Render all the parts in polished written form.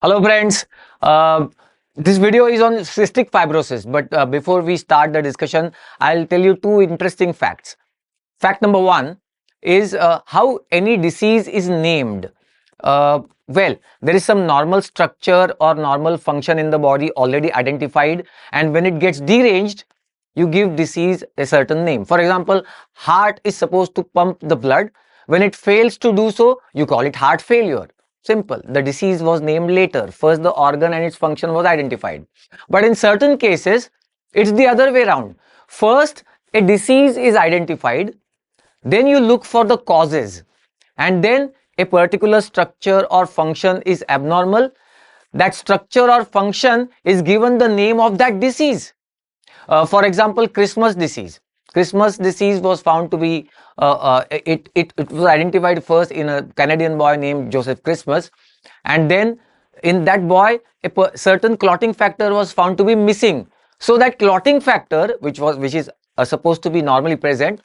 Hello friends, this video is on cystic fibrosis, but before we start the discussion, I'll tell you two interesting facts. Fact number one is how any disease is named. Well, there is some normal structure or normal function in the body already identified, and when it gets deranged, you give disease a certain name. For example, heart is supposed to pump the blood. When it fails to do so, you call it heart failure. Simple. The disease was named later. First, the organ and its function was identified. But in certain cases, it's the other way around. First, a disease is identified. Then you look for the causes. And then a particular structure or function is abnormal. That structure or function is given the name of that disease. For example, Christmas disease. Christmas disease was found to be, it was identified first in a Canadian boy named Joseph Christmas, and then in that boy a certain clotting factor was found to be missing. So that clotting factor, which is supposed to be normally present,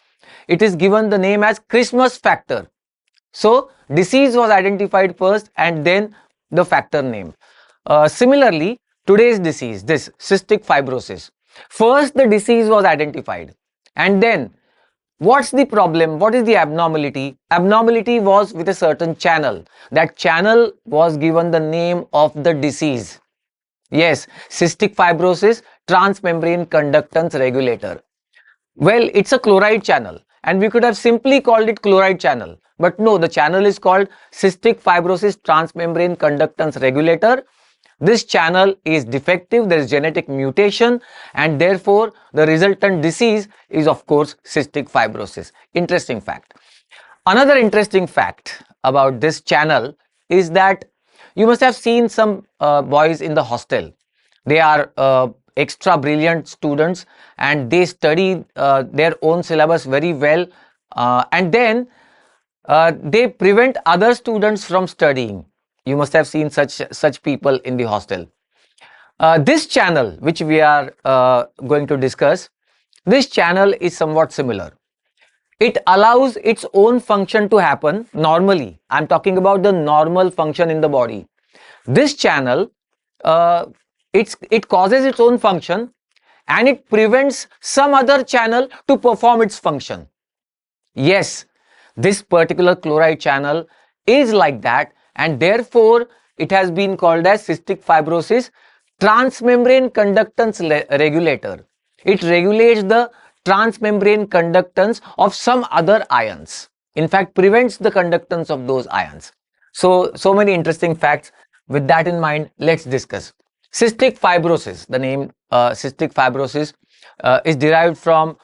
it is given the name as Christmas factor. So disease was identified first and then the factor name. Similarly, today's disease, this cystic fibrosis. First the disease was identified, and then what's the problem? What is the abnormality? Abnormality was with a certain channel. That channel was given the name of the disease. Yes, cystic fibrosis, transmembrane conductance regulator. Well, it's a chloride channel, and we could have simply called it chloride channel. But no, the channel is called cystic fibrosis transmembrane conductance regulator. This channel is defective, there is genetic mutation, and therefore the resultant disease is of course cystic fibrosis. Interesting fact. Another interesting fact about this channel is that you must have seen some boys in the hostel. They are extra brilliant students and they study their own syllabus very well, and then they prevent other students from studying. You must have seen such people in the hostel. This channel, which we are going to discuss, this channel is somewhat similar. It allows its own function to happen normally. I'm talking about the normal function in the body. This channel, it causes its own function and it prevents some other channel to perform its function. Yes, this particular chloride channel is like that, and therefore it has been called as cystic fibrosis transmembrane conductance regulator. It regulates the transmembrane conductance of some other ions. In fact, prevents the conductance of those ions. So many interesting facts. With that in mind, let's discuss. Cystic fibrosis, the name cystic fibrosis is derived from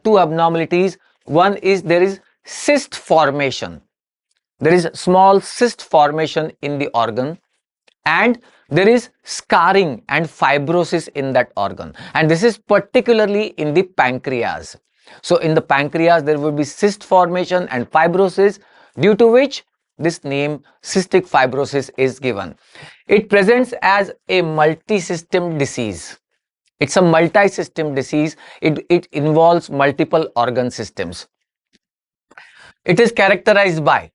two abnormalities. One is there is cyst formation. There is small cyst formation in the organ, and there is scarring and fibrosis in that organ, and this is particularly in the pancreas. So in the pancreas there will be cyst formation and fibrosis, due to which this name cystic fibrosis is given. It presents as a multisystem disease. It's a multi-system disease. It involves multiple organ systems. It is characterized by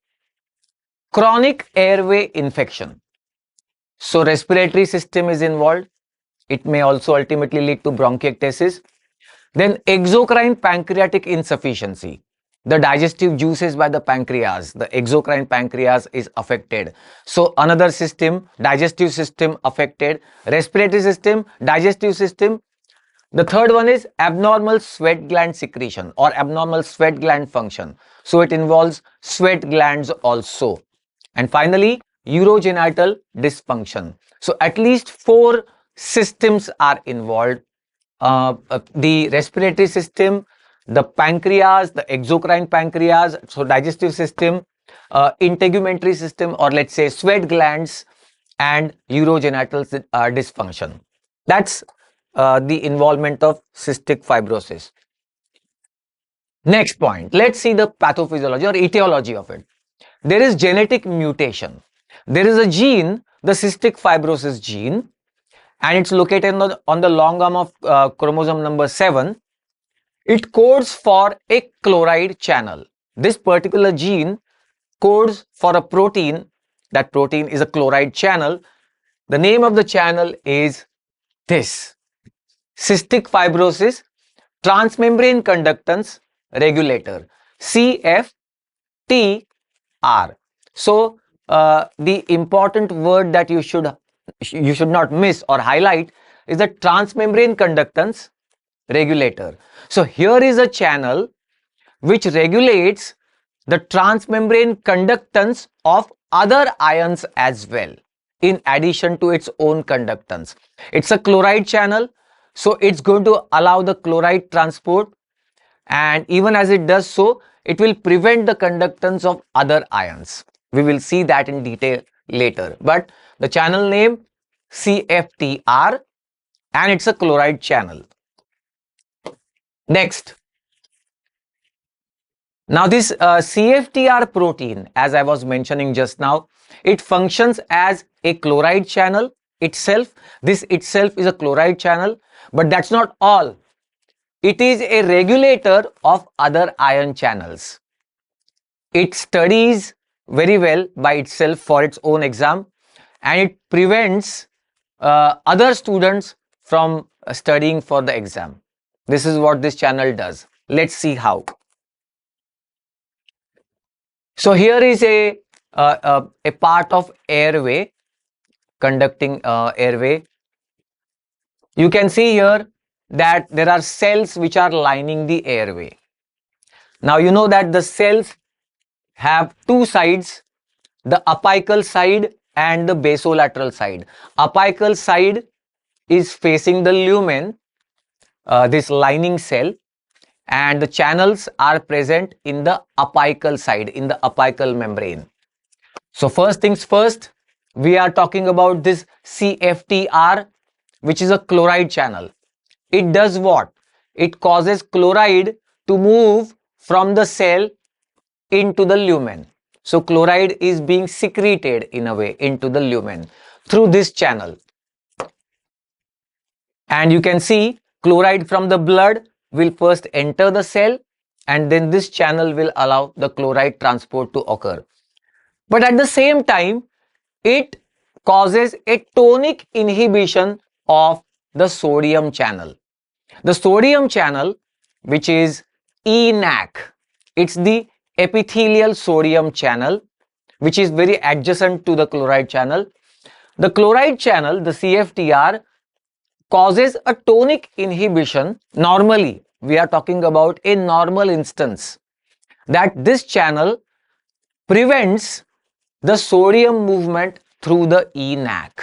chronic airway infection. So respiratory system is involved. It may also ultimately lead to bronchiectasis. Then exocrine pancreatic insufficiency. The digestive juices by the pancreas, the exocrine pancreas is affected. So another system, digestive system affected, respiratory system, digestive system. The third one is abnormal sweat gland secretion or abnormal sweat gland function. So it involves sweat glands also. And finally, urogenital dysfunction. So at least 4 systems are involved. The respiratory system, the pancreas, the exocrine pancreas, so digestive system, integumentary system, or let's say sweat glands, and urogenital dysfunction. That's the involvement of cystic fibrosis. Next point, let's see the pathophysiology or etiology of it. There is genetic mutation. There is a gene, the cystic fibrosis gene, and it's located on the long arm of chromosome number 7. It codes for a chloride channel. This particular gene codes for a protein. That protein is a chloride channel. The name of the channel is this: Cystic Fibrosis Transmembrane Conductance Regulator, CFTR. So the important word that you should not miss or highlight is the transmembrane conductance regulator. So here is a channel which regulates the transmembrane conductance of other ions as well, in addition to its own conductance. It's a chloride channel, so it's going to allow the chloride transport, and even as it does so, it will prevent the conductance of other ions. We will see that in detail later. But the channel name CFTR, and it's a chloride channel. Next. Now this CFTR protein, as I was mentioning just now, it functions as a chloride channel itself. This itself is a chloride channel, but that's not all. It is a regulator of other ion channels. It studies very well by itself for its own exam, and it prevents other students from studying for the exam. This is what this channel does. Let's see how. So here is a part of airway, conducting airway. You can see here that there are cells which are lining the airway. Now you know that the cells have two sides, the apical side and the basolateral side. Apical side is facing the lumen, this lining cell, and the channels are present in the apical side, in the apical membrane. So first things first, we are talking about this CFTR, which is a chloride channel. It does what? It causes chloride to move from the cell into the lumen. So chloride is being secreted in a way into the lumen through this channel. And you can see chloride from the blood will first enter the cell, and then this channel will allow the chloride transport to occur. But at the same time, it causes a tonic inhibition of the sodium channel. The sodium channel, which is ENaC, it's the epithelial sodium channel, which is very adjacent to the chloride channel. The chloride channel, the CFTR, causes a tonic inhibition. Normally, we are talking about a normal instance, that this channel prevents the sodium movement through the ENaC.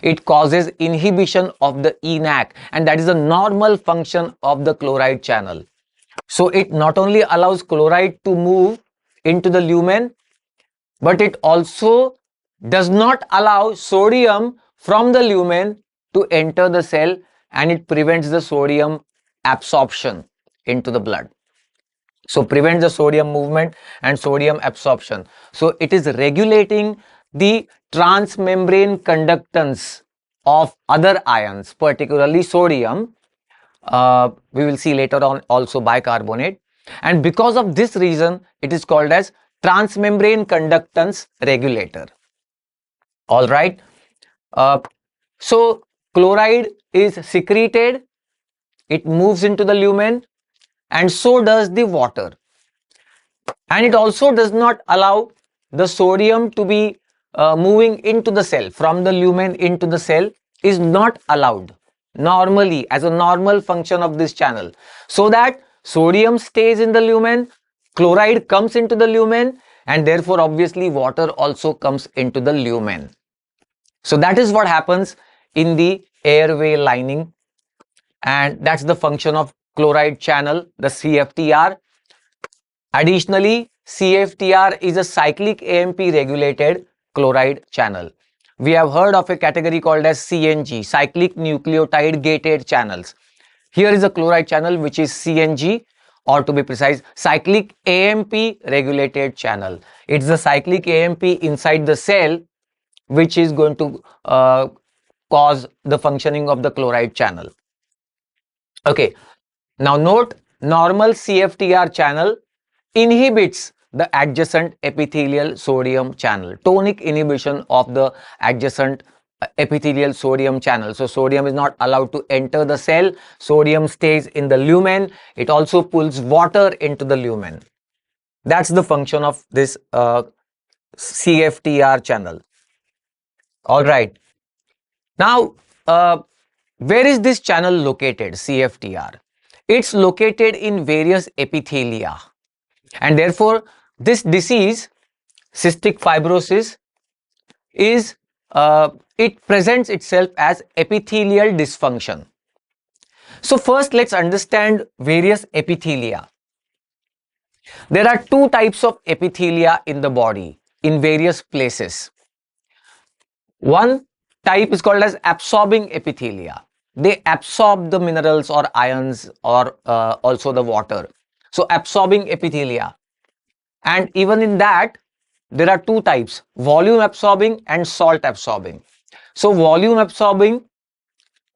It causes inhibition of the ENaC, and that is a normal function of the chloride channel. So it not only allows chloride to move into the lumen, but it also does not allow sodium from the lumen to enter the cell, and it prevents the sodium absorption into the blood. So prevents the sodium movement and sodium absorption. So it is regulating the transmembrane conductance of other ions, particularly sodium. We will see later on also bicarbonate. And because of this reason, it is called as transmembrane conductance regulator. All right. So chloride is secreted, it moves into the lumen, and so does the water. And it also does not allow the sodium to be moving into the cell, from the lumen into the cell is not allowed normally as a normal function of this channel, so that sodium stays in the lumen, chloride comes into the lumen, and therefore obviously water also comes into the lumen. So that is what happens in the airway lining, and that's the function of chloride channel, the CFTR. Additionally, CFTR is a cyclic AMP regulated chloride channel. We have heard of a category called as CNG, cyclic nucleotide gated channels. Here is a chloride channel which is CNG, or to be precise, cyclic AMP regulated channel. It's the cyclic AMP inside the cell which is going to cause the functioning of the chloride channel. Okay, now note, normal CFTR channel inhibits the adjacent epithelial sodium channel, tonic inhibition of the adjacent epithelial sodium channel. So sodium is not allowed to enter the cell. Sodium stays in the lumen. It also pulls water into the lumen. That's the function of this CFTR channel. All right. Now, where is this channel located, CFTR? It's located in various epithelia. And therefore, this disease, cystic fibrosis, is it presents itself as epithelial dysfunction. So first, let's understand various epithelia. There are two types of epithelia in the body in various places. One type is called as absorbing epithelia. They absorb the minerals or ions or also the water. So absorbing epithelia. And even in that, there are two types, volume absorbing and salt absorbing. So volume absorbing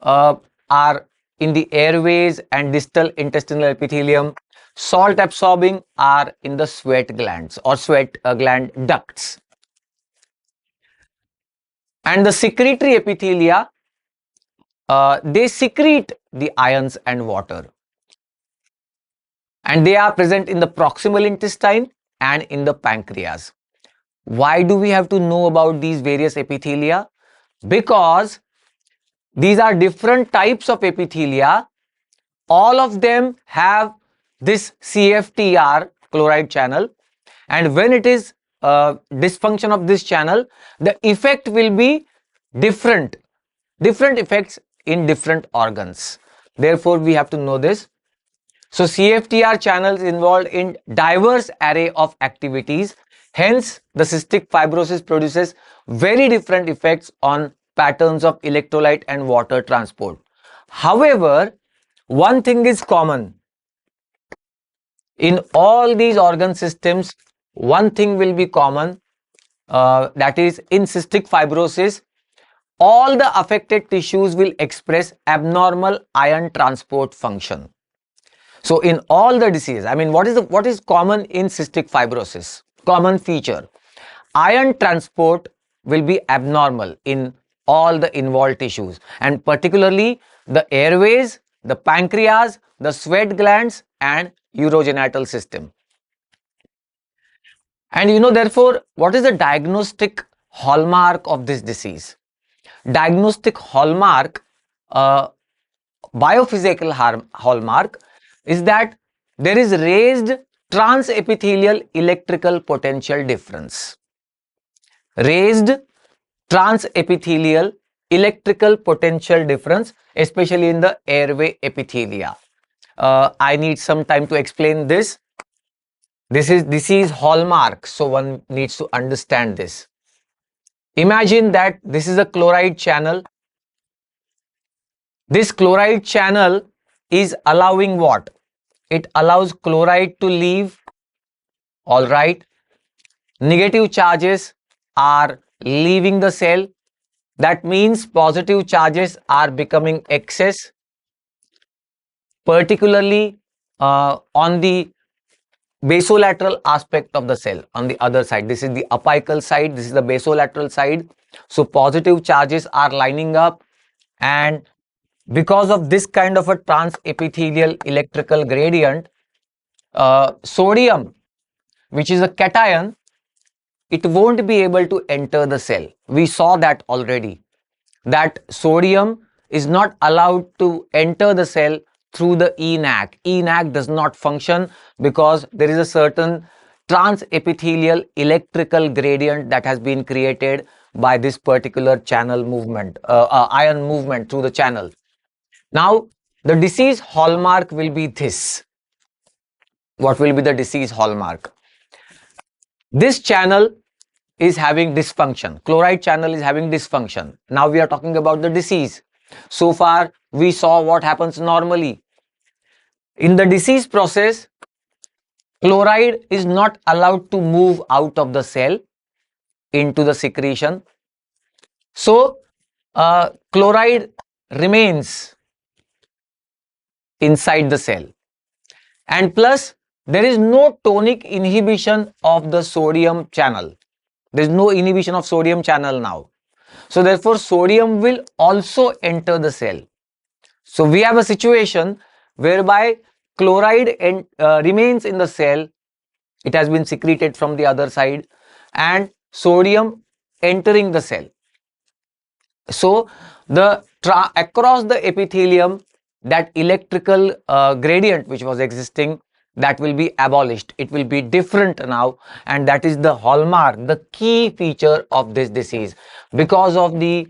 are in the airways and distal intestinal epithelium. Salt absorbing are in the sweat glands or sweat gland ducts. And the secretory epithelia, they secrete the ions and water. And they are present in the proximal intestine and in the pancreas. Why do we have to know about these various epithelia? Because these are different types of epithelia. All of them have this CFTR chloride channel, and when it is dysfunction of this channel, the effect will be different effects in different organs. Therefore, we have to know this. So CFTR channels involved in diverse array of activities. Hence, the cystic fibrosis produces very different effects on patterns of electrolyte and water transport. However, one thing is common. In all these organ systems, one thing will be common, that is in cystic fibrosis, all the affected tissues will express abnormal ion transport function. So in all the diseases, I mean, what is common in cystic fibrosis? Common feature, ion transport will be abnormal in all the involved tissues, and particularly the airways, the pancreas, the sweat glands and urogenital system. And therefore, what is the diagnostic hallmark of this disease? Diagnostic hallmark, biophysical hallmark, is that there is raised transepithelial electrical potential difference. Raised transepithelial electrical potential difference, especially in the airway epithelia. I need some time to explain this. This is disease hallmark, so one needs to understand this. Imagine that this is a chloride channel. This chloride channel is allowing what? It allows chloride to leave. All right. Negative charges are leaving the cell. That means positive charges are becoming excess, particularly on the basolateral aspect of the cell. On the other side, this is the apical side, this is the basolateral side. So positive charges are lining up, and because of this kind of a transepithelial electrical gradient, sodium, which is a cation, it won't be able to enter the cell. We saw that already, that sodium is not allowed to enter the cell through the ENaC. ENaC does not function because there is a certain transepithelial electrical gradient that has been created by this particular channel movement, ion movement through the channel. Now, the disease hallmark will be this. What will be the disease hallmark? This channel is having dysfunction. Chloride channel is having dysfunction. Now we are talking about the disease. So far, we saw what happens normally. In the disease process, chloride is not allowed to move out of the cell into the secretion. So, chloride remains inside the cell. And plus, there is no tonic inhibition of the sodium channel. There is no inhibition of sodium channel now. So therefore, sodium will also enter the cell. So we have a situation whereby chloride remains in the cell. It has been secreted from the other side, and sodium entering the cell. So the across the epithelium, that electrical gradient which was existing, that will be abolished. It will be different now, and that is the hallmark, the key feature of this disease, because of the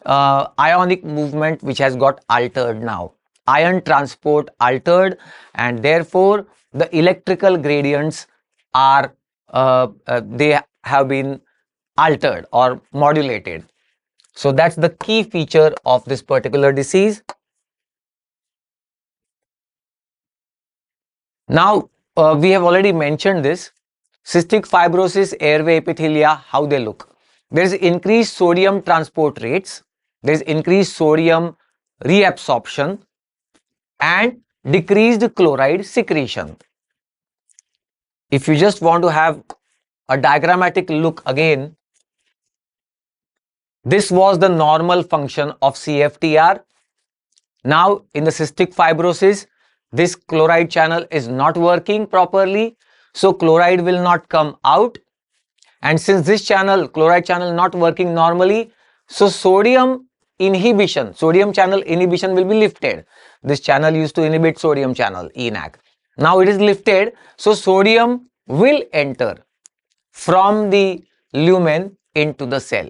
ionic movement which has got altered now. Ion transport altered, and therefore the electrical gradients are they have been altered or modulated. So that's the key feature of this particular disease. Now, we have already mentioned this. Cystic fibrosis, airway epithelia, how they look. There is increased sodium transport rates, there is increased sodium reabsorption, and decreased chloride secretion. If you just want to have a diagrammatic look again, this was the normal function of CFTR. Now, in the cystic fibrosis, this chloride channel is not working properly, so chloride will not come out. And since this chloride channel not working normally, so sodium channel inhibition will be lifted. This channel used to inhibit sodium channel, ENaC. Now it is lifted, so sodium will enter from the lumen into the cell.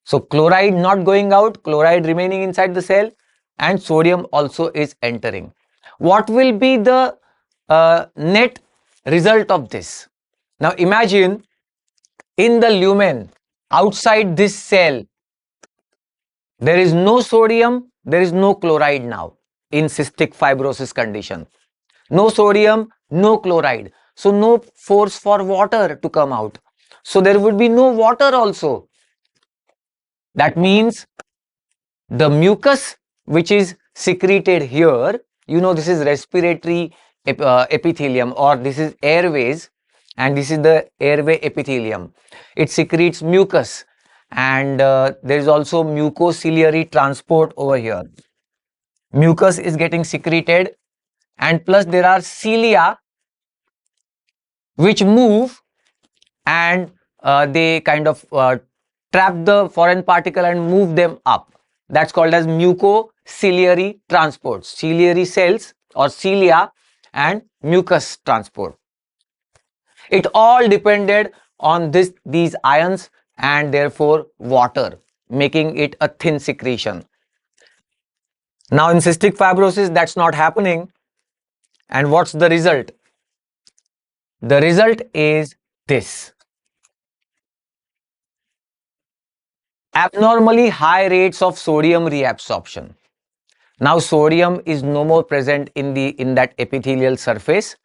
So chloride not going out, chloride remaining inside the cell, and sodium also is entering. What will be the net result of this? Now imagine in the lumen, outside this cell, there is no sodium, there is no chloride now in cystic fibrosis condition. No sodium, no chloride. So no force for water to come out. So there would be no water also. That means the mucus which is secreted here, this is respiratory epithelium, or this is airways, and this is the airway epithelium. It secretes mucus, and there is also mucociliary transport over here. Mucus is getting secreted, and plus there are cilia which move, and they kind of trap the foreign particle and move them up. That's called as mucociliary transport. Ciliary cells or cilia and mucus transport. It all depended on these ions and therefore water, making it a thin secretion. Now in cystic fibrosis, that's not happening. And what's the result? The result is this. Abnormally high rates of sodium reabsorption. Now sodium is no more present in that epithelial surface,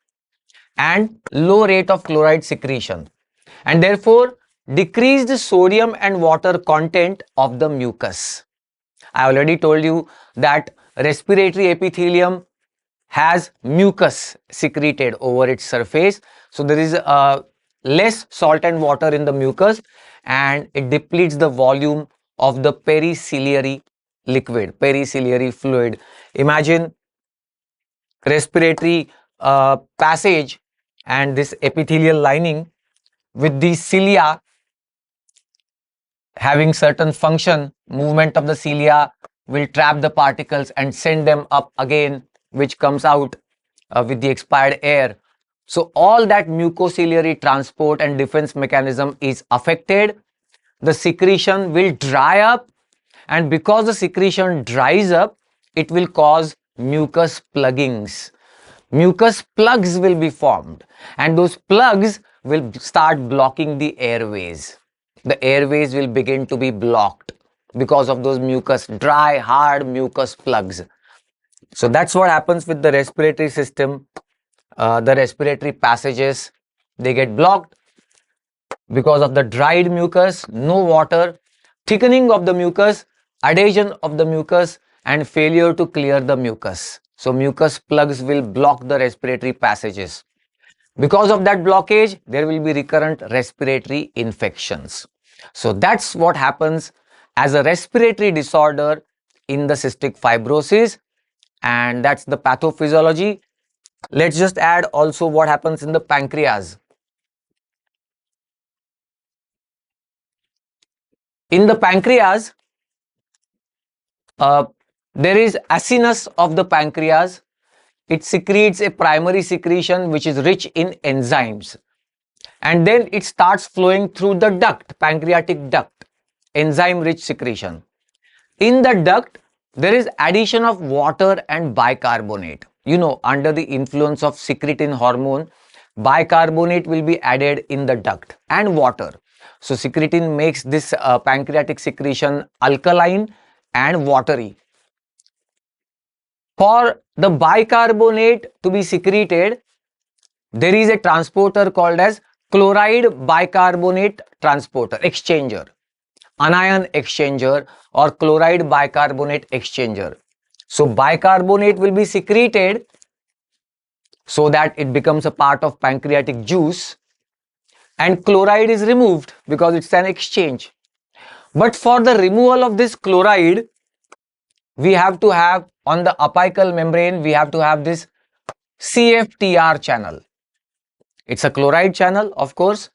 and low rate of chloride secretion, and therefore decreased sodium and water content of the mucus. I already told you that respiratory epithelium has mucus secreted over its surface, so there is less salt and water in the mucus, and it depletes the volume of the periciliary liquid, periciliary fluid. Imagine respiratory passage and this epithelial lining with these cilia having certain function. Movement of the cilia will trap the particles and send them up again, which comes out with the expired air. So all that mucociliary transport and defense mechanism is affected. The secretion will dry up, and because the secretion dries up, it will cause mucus pluggings. Mucus plugs will be formed, and those plugs will start blocking the airways. The airways will begin to be blocked because of those dry, hard mucus plugs. So that's what happens with the respiratory system. The respiratory passages, they get blocked because of the dried mucus, no water, thickening of the mucus, adhesion of the mucus, and failure to clear the mucus. So mucus plugs will block the respiratory passages. Because of that blockage, there will be recurrent respiratory infections. So that's what happens, as a respiratory disorder in the cystic fibrosis, and that's the pathophysiology. Let's just add also what happens in the pancreas. In the pancreas, there is acinus of the pancreas. It secretes a primary secretion which is rich in enzymes, and then it starts flowing through the duct, pancreatic duct, enzyme rich secretion. In the duct, there is addition of water and bicarbonate. You know, under the influence of secretin hormone, bicarbonate will be added in the duct and water. So secretin makes this pancreatic secretion alkaline and watery. For the bicarbonate to be secreted, there is a transporter called as chloride bicarbonate transporter exchanger, anion exchanger, or chloride bicarbonate exchanger. So bicarbonate will be secreted so that it becomes a part of pancreatic juice, and chloride is removed because it's an exchange. But for the removal of this chloride, we have to have, on the apical membrane, we have to have this CFTR channel. It's a chloride channel, of course,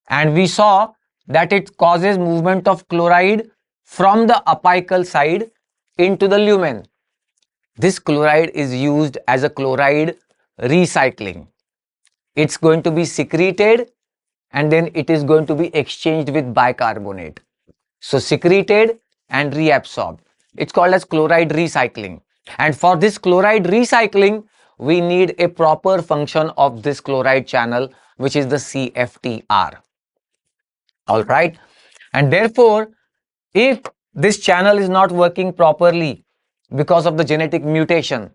and we saw that it causes movement of chloride from the apical side into the lumen. This chloride is used as a chloride recycling. It's going to be secreted and then it is going to be exchanged with bicarbonate. So secreted and reabsorbed. It's called as chloride recycling. And for this chloride recycling, we need a proper function of this chloride channel, which is the CFTR. All right. And therefore, if this channel is not working properly because of the genetic mutation,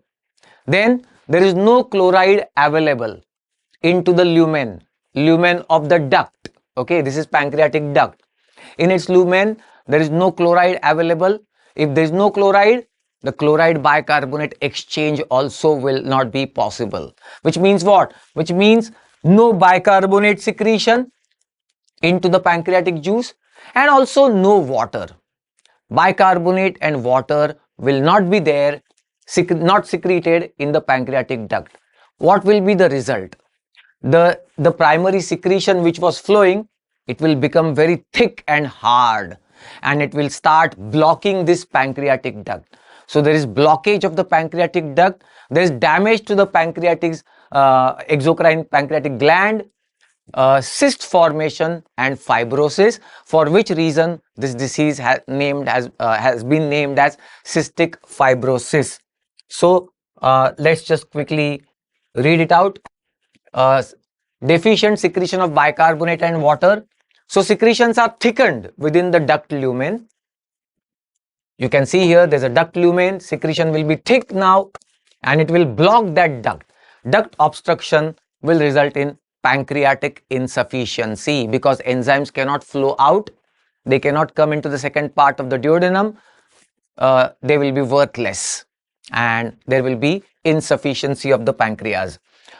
then there is no chloride available into the lumen of the duct. Okay, this is pancreatic duct. In its lumen, there is no chloride available. If there is no chloride, the chloride bicarbonate exchange also will not be possible. Which means what? Which means no bicarbonate secretion into the pancreatic juice, and also no water. Bicarbonate and water will not be there, not secreted in the pancreatic duct. What will be the result? The primary secretion which was flowing, it will become very thick and hard, and it will start blocking this pancreatic duct. So there is blockage of the pancreatic duct, there is damage to the pancreatic exocrine pancreatic gland, cyst formation and fibrosis, for which reason this disease has been named as cystic fibrosis. So let's just quickly read it out. Deficient secretion of bicarbonate and water. So secretions are thickened within the duct lumen. You can see here there's a duct lumen, secretion will be thick now and it will block that duct. Duct obstruction will result in pancreatic insufficiency because enzymes cannot flow out, they cannot come into the second part of the duodenum, they will be worthless and there will be insufficiency of the pancreas.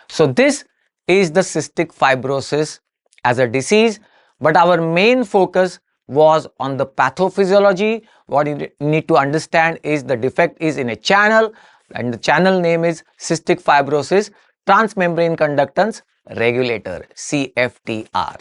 So this is the cystic fibrosis as a disease, but our main focus was on the pathophysiology. What you need to understand is the defect is in a channel and the channel name is cystic fibrosis transmembrane conductance regulator, CFTR.